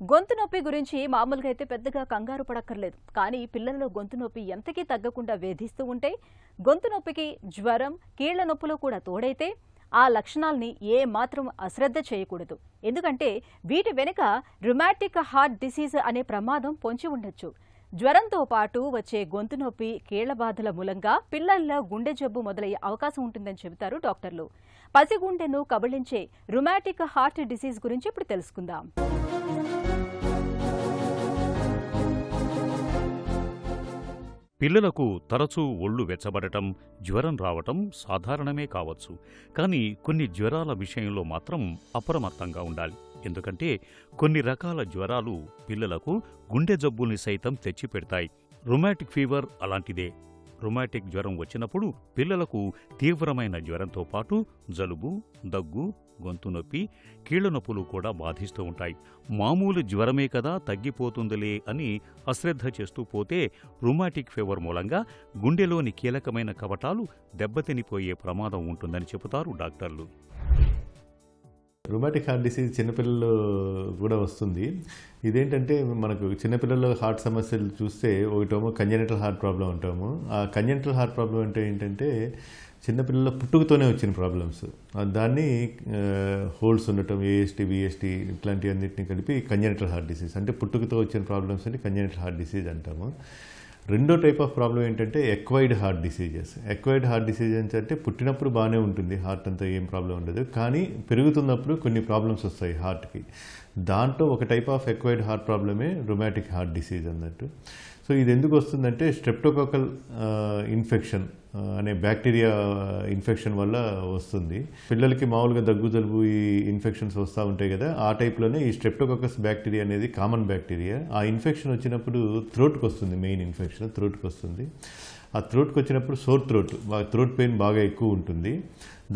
గొంతు నొప్పి గురించి మామూలుగా అయితే పెద్దగా కంగారు పడక్కర్లేదు. కానీ పిల్లల్లో గొంతు నొప్పి ఎంతకీ తగ్గకుండా వేధిస్తూ ఉంటే, గొంతు నొప్పికి జ్వరం, కీళ్ల నొప్పులు కూడా తోడైతే ఆ లక్షణాల్ని ఏ మాత్రం అశ్రద్ధ చేయకూడదు. ఎందుకంటే వీటి వెనుక రుమాటిక్ హార్ట్ డిసీజ్ అనే ప్రమాదం పొంచి ఉండొచ్చు. జ్వరంతో పాటు వచ్చే గొంతు నొప్పి, కీళ్ల బాధల మూలంగా పిల్లల్లో గుండె జబ్బు మొదలయ్యే అవకాశం ఉంటుందని చెబుతారు డాక్టర్లు. పసిగుండెను కబళించే రుమాటిక్ హార్ట్ డిసీజ్ గురించి ఇప్పుడు తెలుసుకుందాం. పిల్లలకు తరచూ ఒళ్ళు వెచ్చబడటం, జ్వరం రావటం సాధారణమే కావచ్చు. కానీ కొన్ని జ్వరాల విషయంలో మాత్రం అప్రమత్తంగా ఉండాలి. ఎందుకంటే కొన్ని రకాల జ్వరాలు పిల్లలకు గుండె జబ్బుల్ని సైతం తెచ్చిపెడతాయి. రుమాటిక్ ఫీవర్ అలాంటిదే. రుమాటిక్ జ్వరం వచ్చినప్పుడు పిల్లలకు తీవ్రమైన జ్వరంతో పాటు జలుబు, దగ్గు, గొంతు నొప్పి, కీళ్ల నొప్పులు కూడా బాధిస్తూ ఉంటాయి. మామూలు జ్వరమే కదా తగ్గిపోతుందిలే అని అశ్రద్ధ చేస్తూ పోతే రుమాటిక్ ఫీవర్ మూలంగా గుండెలోని కీలకమైన కవటాలు దెబ్బతినిపోయే ప్రమాదం ఉంటుందని చెబుతారు డాక్టర్లు. రుమాటిక్ హార్ట్ డిసీజ్ చిన్నపిల్లలు కూడా వస్తుంది. ఇదేంటంటే మనకు చిన్నపిల్లల్లో హార్ట్ సమస్యలు చూస్తే ఒకటేమో కంజెనిటల్ హార్ట్ ప్రాబ్లం అంటాము. ఆ కంజెనిటల్ హార్ట్ ప్రాబ్లం అంటే ఏంటంటే చిన్నపిల్లల పుట్టుకతోనే వచ్చిన ప్రాబ్లమ్స్. దాన్ని హోల్స్ ఉండటం, ఏఎస్టీ, విఎస్టీ ఇట్లాంటివన్నిటిని కలిపి కంజెనిటల్ హార్ట్ డిసీజ్ అంటే పుట్టుకతో వచ్చిన ప్రాబ్లమ్స్ అని కంజెనిటల్ హార్ట్ డిసీజ్ అంటాము. రెండో టైప్ ఆఫ్ ప్రాబ్లం ఏంటంటే acquired heart diseases. Acquired heart diseases అంటే పుట్టినప్పుడు బాగానే ఉంటుంది, హార్ట్ అంతా ఏం ప్రాబ్లం ఉండదు, కానీ పెరుగుతున్నప్పుడు కొన్ని ప్రాబ్లమ్స్ వస్తాయి హార్ట్కి. దాంట్లో ఒక టైప్ ఆఫ్ ఎక్వైర్డ్ హార్ట్ ప్రాబ్లమే రుమాటిక్ హార్ట్ డిసీజ్ అన్నట్టు. సో ఇది ఎందుకు వస్తుందంటే స్ట్రెప్టోకాకల్ ఇన్ఫెక్షన్ అనే బ్యాక్టీరియా ఇన్ఫెక్షన్ వల్ల వస్తుంది. పిల్లలకి మామూలుగా దగ్గు, జలుబు ఈ ఇన్ఫెక్షన్స్ వస్తూ ఉంటాయి కదా, ఆ టైప్లోనే ఈ స్ట్రెప్టోకాకస్ బ్యాక్టీరియా అనేది కామన్ బ్యాక్టీరియా. ఆ ఇన్ఫెక్షన్ వచ్చినప్పుడు థ్రోట్కి వస్తుంది, మెయిన్ ఇన్ఫెక్షన్ థ్రోట్కి వస్తుంది. ఆ థ్రోట్కి వచ్చినప్పుడు సోర్ థ్రోట్ పెయిన్ బాగా ఎక్కువ ఉంటుంది.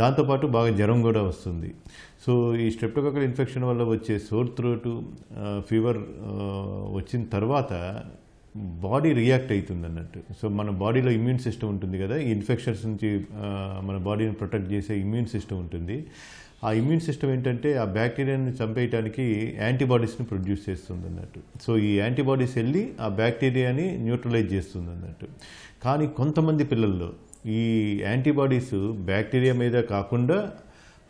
దాంతోపాటు బాగా జ్వరం కూడా వస్తుంది. సో ఈ స్ట్రెప్టోకాకల్ ఇన్ఫెక్షన్ వల్ల వచ్చే సోర్ థ్రోట్, ఫీవర్ వచ్చిన తర్వాత బాడీ రియాక్ట్ అవుతుంది అన్నట్టు. సో మన బాడీలో ఇమ్యూన్ సిస్టమ్ ఉంటుంది కదా, ఈ ఇన్ఫెక్షన్స్ నుంచి మన బాడీని ప్రొటెక్ట్ చేసే ఇమ్యూన్ సిస్టమ్ ఉంటుంది. ఆ ఇమ్యూన్ సిస్టమ్ ఏంటంటే ఆ బ్యాక్టీరియాని చంపేయడానికి యాంటీబాడీస్ని ప్రొడ్యూస్ చేస్తుంది అన్నట్టు. సో ఈ యాంటీబాడీస్ వెళ్ళి ఆ బ్యాక్టీరియాని న్యూట్రలైజ్ చేస్తుంది అన్నట్టు. కానీ కొంతమంది పిల్లల్లో ఈ యాంటీబాడీస్ బ్యాక్టీరియా మీద కాకుండా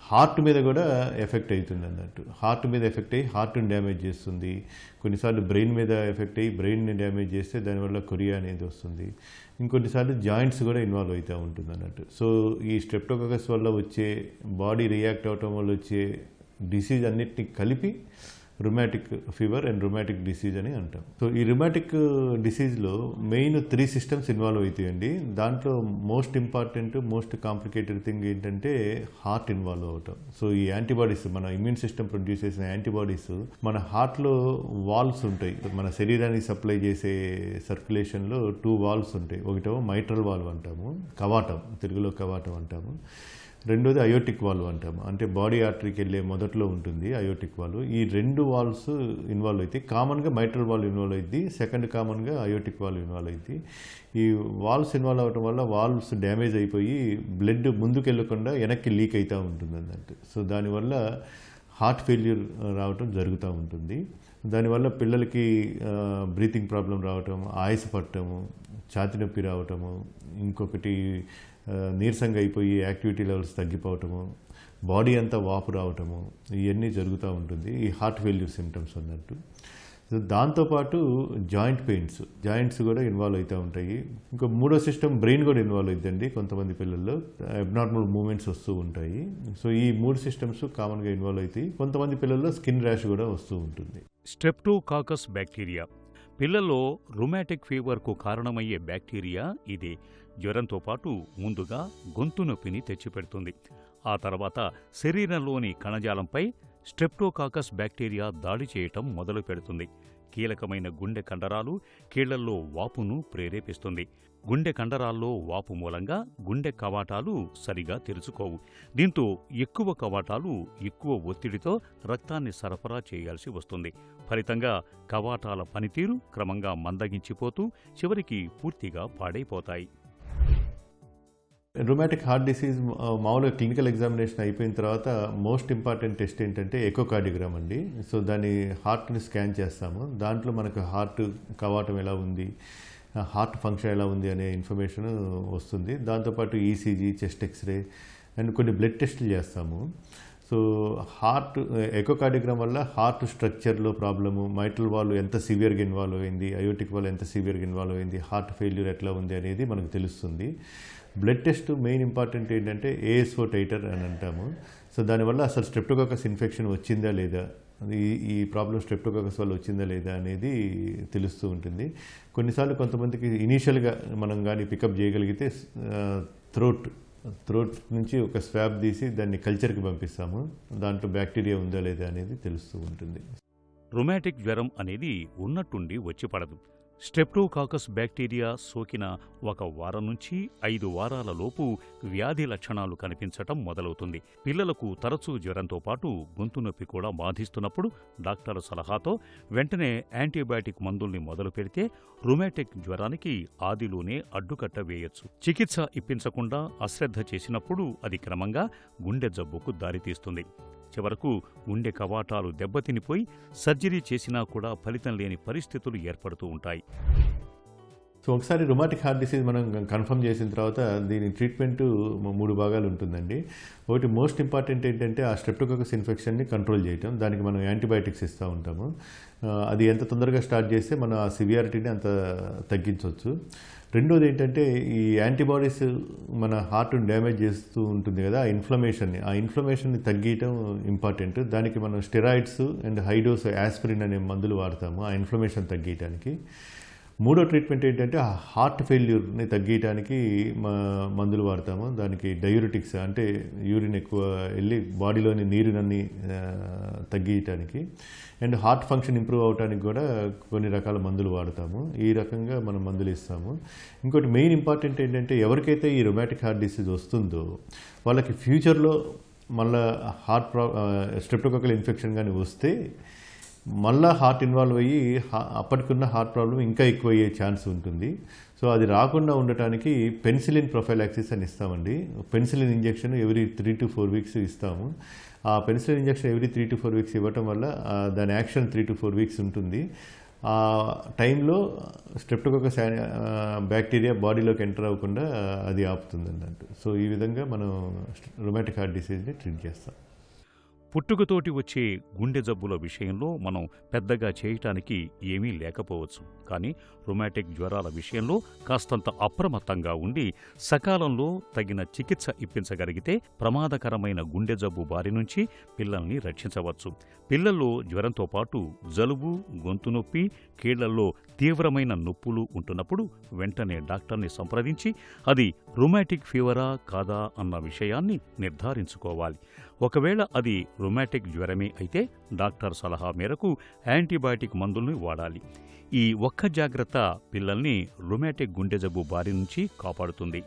హార్ట్ మీద కూడా ఎఫెక్ట్ అవుతుంది అన్నట్టు. హార్ట్ మీద ఎఫెక్ట్ అయ్యి హార్ట్ని డ్యామేజ్ చేస్తుంది. కొన్నిసార్లు బ్రెయిన్ మీద ఎఫెక్ట్ అయ్యి బ్రెయిన్ని డ్యామేజ్ చేస్తే దానివల్ల కొరియా అనేది వస్తుంది. ఇంకొన్నిసార్లు జాయింట్స్ కూడా ఇన్వాల్వ్ అవుతూ ఉంటుంది అన్నట్టు. సో ఈ స్ట్రెప్టోకాకస్ వల్ల వచ్చే బాడీ రియాక్ట్ అవటం వల్ల వచ్చే డిసీజ్ అన్నిటిని కలిపి rheumatic fever and rheumatic disease అని అంటాం. సో ఈ రుమాటిక్ డిసీజ్లో మెయిన్ 3 సిస్టమ్స్ ఇన్వాల్వ్ అవుతాయండి. దాంట్లో most important, most complicated thing ఏంటంటే హార్ట్ ఇన్వాల్వ్ అవటం. సో ఈ యాంటీబాడీస్, మన ఇమ్యూన్ సిస్టమ్ ప్రొడ్యూస్ చేసిన యాంటీబాడీస్ మన హార్ట్లో వాల్వ్స్ ఉంటాయి. మన శరీరానికి సప్లై చేసే సర్క్యులేషన్లో 2 వాల్వ్స్ ఉంటాయి. ఒకటేమో మైట్రల్ వాల్వ్ అంటాము, కవాటం, తెలుగులో కవాటం అంటాము. రెండోది అయోటిక్ వాల్వ్ అంటాము, అంటే బాడీ ఆర్టరీకి వెళ్ళే మొదట్లో ఉంటుంది అయోటిక్ వాల్వ్. ఈ 2 వాల్వ్స్ ఇన్వాల్వ్ అవుతాయి. కామన్గా మైట్రల్ వాల్వ్ ఇన్వాల్వ్ అయింది, సెకండ్ కామన్గా అయోటిక్ వాల్వ్ ఇన్వాల్వ్ అయింది. ఈ వాల్వ్స్ ఇన్వాల్వ్ అవడం వల్ల వాల్వ్స్ డ్యామేజ్ అయిపోయి బ్లడ్ ముందుకు వెళ్ళకుండా వెనక్కి లీక్ అవుతూ ఉంటుంది అన్నట్టు. సో దానివల్ల హార్ట్ ఫెయిల్యూర్ రావటం జరుగుతూ ఉంటుంది. దానివల్ల పిల్లలకి బ్రీతింగ్ ప్రాబ్లం రావటం, ఆయాస పట్టడము, ఛాతీ నొప్పి రావటము, ఇంకొకటి నీరసంగా అయిపోయి యాక్టివిటీ లెవెల్స్ తగ్గిపోవటము, బాడీ అంతా వాపు రావటము, ఇవన్నీ జరుగుతూ ఉంటుంది ఈ హార్ట్ ఫెయిల్యూర్ సిమ్టమ్స్ అన్నట్టు. దాంతోపాటు జాయింట్స్ కూడా ఇన్వాల్వ్ అవుతూ ఉంటాయి. ఇంకా మూడో సిస్టమ్ బ్రెయిన్ కూడా ఇన్వాల్వ్ అవుతుందండి. కొంతమంది పిల్లల్లో అబ్నార్మల్ మూమెంట్స్ వస్తూ ఉంటాయి. సో ఈ 3 సిస్టమ్స్ కామన్గా ఇన్వాల్వ్ అవుతాయి. కొంతమంది పిల్లల్లో స్కిన్ ర్యాష్ కూడా వస్తూ ఉంటుంది. స్ట్రెప్టోకాకస్ బ్యాక్టీరియా పిల్లల్లో రుమాటిక్ ఫీవర్కు కారణమయ్యే బ్యాక్టీరియా ఇదే. జ్వరంతో పాటు ముందుగా గొంతు నొప్పిని తెచ్చిపెడుతుంది. ఆ తర్వాత శరీరంలోని కణజాలంపై స్ట్రెప్టోకాకస్ బ్యాక్టీరియా దాడి చేయటం మొదలు పెడుతుంది. కీలకమైన గుండె కండరాలు, కీళ్లల్లో వాపును ప్రేరేపిస్తుంది. గుండె కండరాల్లో వాపు మూలంగా గుండె కవాటాలు సరిగా తెరుచుకోవు. దీంతో ఎక్కువ కవాటాలు ఎక్కువ ఒత్తిడితో రక్తాన్ని సరఫరా చేయాల్సి వస్తుంది. ఫలితంగా కవాటాల పనితీరు క్రమంగా మందగించిపోతూ చివరికి పూర్తిగా పాడైపోతాయి. రుమాటిక్ హార్ట్ డిసీజ్ మామూలుగా క్లినికల్ ఎగ్జామినేషన్ అయిపోయిన తర్వాత మోస్ట్ ఇంపార్టెంట్ టెస్ట్ ఏంటంటే ఎకోకార్డియోగ్రామ్ అండి. సో దాని హార్ట్ని స్కాన్ చేస్తాము. దాంట్లో మనకు హార్ట్ కవాటం ఎలా ఉంది, హార్ట్ ఫంక్షన్ ఎలా ఉంది అనే ఇన్ఫర్మేషన్ వస్తుంది. దాంతోపాటు ఈసీజీ, చెస్ట్ ఎక్స్రే అండ్ కొన్ని బ్లడ్ టెస్టులు చేస్తాము. సో హార్ట్ ఎకోకార్డియోగ్రామ్ వల్ల హార్ట్ స్ట్రక్చర్లో ప్రాబ్లము, మైట్రల్ వాల్వ్ ఎంత సివియర్గా ఇన్వాల్వ్ అయింది, అయోటిక్ వాల్వ్ ఎంత సివియర్గా ఇన్వాల్వ్ అయింది, హార్ట్ ఫెయిల్యూర్ ఎట్లా ఉంది అనేది మనకు తెలుస్తుంది. బ్లడ్ టెస్ట్ మెయిన్ ఇంపార్టెంట్ ఏంటంటే ఏఎస్ఓ టైటర్ అని అంటాము. సో దానివల్ల అసలు స్ట్రెప్టోకాకస్ ఇన్ఫెక్షన్ వచ్చిందా లేదా, ఈ ప్రాబ్లం స్ట్రెప్టోకాకస్ వల్ల వచ్చిందా లేదా అనేది తెలుస్తూ ఉంటుంది. కొన్నిసార్లు కొంతమందికి ఇనీషియల్గా మనం కానీ పికప్ చేయగలిగితే థ్రోట్ నుంచి ఒక స్వాబ్ తీసి దాన్ని కల్చర్కి పంపిస్తాము. దాంట్లో బ్యాక్టీరియా ఉందా లేదా అనేది తెలుస్తూ ఉంటుంది. రుమాటిక్ జ్వరం అనేది ఉన్నట్టుండి వచ్చి పడదు. స్ట్రెప్టోకాకస్ బ్యాక్టీరియా సోకిన 1 వారం నుంచి 5 వారాల లోపు వ్యాధి లక్షణాలు కనిపించటం మొదలవుతుంది. పిల్లలకు తరచూ జ్వరంతో పాటు గొంతు నొప్పి కూడా బాధిస్తున్నప్పుడు డాక్టర్ సలహాతో వెంటనే యాంటీబయాటిక్ మందుల్ని మొదలు పెడితే రుమాటిక్ జ్వరానికి ఆదిలోనే అడ్డుకట్ట వేయొచ్చు. చికిత్స ఇప్పించకుండా అశ్రద్ధ చేసినప్పుడు అది క్రమంగా గుండె జబ్బుకు దారితీస్తుంది. చివరకు గుండె కవాటాలు దెబ్బతినిపోయి సర్జరీ చేసినా కూడా ఫలితం లేని పరిస్థితులు ఏర్పడుతూ ఉంటాయి. సో ఒకసారి రుమాటిక్ హార్ట్ డిసీజ్ మనం కన్ఫర్మ్ చేసిన తర్వాత దీని ట్రీట్మెంట్ 3 భాగాలు ఉంటుందండి. ఒకటి మోస్ట్ ఇంపార్టెంట్ ఏంటంటే ఆ స్ట్రెప్టోకాకస్ ఇన్ఫెక్షన్ని కంట్రోల్ చేయటం. దానికి మనం యాంటీబయాటిక్స్ ఇస్తూ ఉంటాము. అది ఎంత తొందరగా స్టార్ట్ చేస్తే మనం ఆ సివియారిటీని అంత తగ్గించవచ్చు. రెండోది ఏంటంటే ఈ యాంటీబాడీస్ మన హార్ట్ని డ్యామేజ్ చేస్తూ ఉంటుంది కదా, ఆ ఇన్ఫ్లమేషన్ని తగ్గించడం ఇంపార్టెంట్. దానికి మనం స్టెరాయిడ్స్ అండ్ హైడోస్ యాస్పిరిన్ అనే మందులు వాడతాము ఆ ఇన్ఫ్లమేషన్ తగ్గించడానికి. మూడో ట్రీట్మెంట్ ఏంటంటే హార్ట్ ఫెయిల్యూర్ని తగ్గించడానికి మందులు వాడతాము. దానికి డయూరిటిక్స్ అంటే యూరిన్ ఎక్కువ వెళ్ళి బాడీలోని నీరునన్ని తగ్గించడానికి, అండ్ హార్ట్ ఫంక్షన్ ఇంప్రూవ్ అవడానికి కూడా కొన్ని రకాల మందులు వాడతాము. ఈ రకంగా మనం మందులు ఇస్తాము. ఇంకోటి మెయిన్ ఇంపార్టెంట్ ఏంటంటే ఎవరికైతే ఈ రుమాటిక్ హార్ట్ డిసీజ్ వస్తుందో వాళ్ళకి ఫ్యూచర్లో మళ్ళీ స్ట్రెప్టోకాకల్ ఇన్ఫెక్షన్ కానీ వస్తే మళ్ళీ హార్ట్ ఇన్వాల్వ్ అయ్యి అప్పటికున్న హార్ట్ ప్రాబ్లం ఇంకా ఎక్కువ అయ్యే ఛాన్స్ ఉంటుంది. సో అది రాకుండా ఉండటానికి పెన్సిలిన్ ప్రొఫైలాక్సిస్ అని ఇస్తామండి. Penicillin injection every 3 to 4 weeks ఇస్తాము. ఆ penicillin injection every 3 to 4 weeks ఇవ్వటం వల్ల దాని యాక్షన్ 3 to 4 weeks ఉంటుంది. ఆ టైంలో స్ట్రెప్టోకాకస్ బ్యాక్టీరియా బాడీలోకి ఎంటర్ అవ్వకుండా అది ఆపుతుంది అన్నట్టు. సో ఈ విధంగా మనం రుమాటిక్ హార్ట్ డిసీజ్ని ట్రీట్ చేస్తాం. పుట్టుకతోటి వచ్చే గుండె జబ్బుల విషయంలో మనం పెద్దగా చేయటానికి ఏమీ లేకపోవచ్చు. కానీ రుమాటిక్ జ్వరాల విషయంలో కాస్తంత అప్రమత్తంగా ఉండి సకాలంలో తగిన చికిత్స ఇప్పించగలిగితే ప్రమాదకరమైన గుండె జబ్బు బారి నుంచి పిల్లల్ని రక్షించవచ్చు. పిల్లల్లో జ్వరంతో పాటు జలుబు, గొంతు నొప్పి, కీళ్లల్లో తీవ్రమైన నొప్పులు ఉంటున్నప్పుడు వెంటనే డాక్టర్ని సంప్రదించి అది రుమాటిక్ ఫీవరా కాదా అన్న విషయాన్ని నిర్ధారించుకోవాలి. ఒకవేళ అది రుమాటిక్ జ్వరమే అయితే డాక్టర్ సలహా మేరకు యాంటీబయాటిక్ మందుల్ని వాడాలి. ఈ ఒక్క జాగ్రత్త పిల్లల్ని రుమాటిక్ గుండె జబ్బు బారి నుంచి కాపాడుతుంది.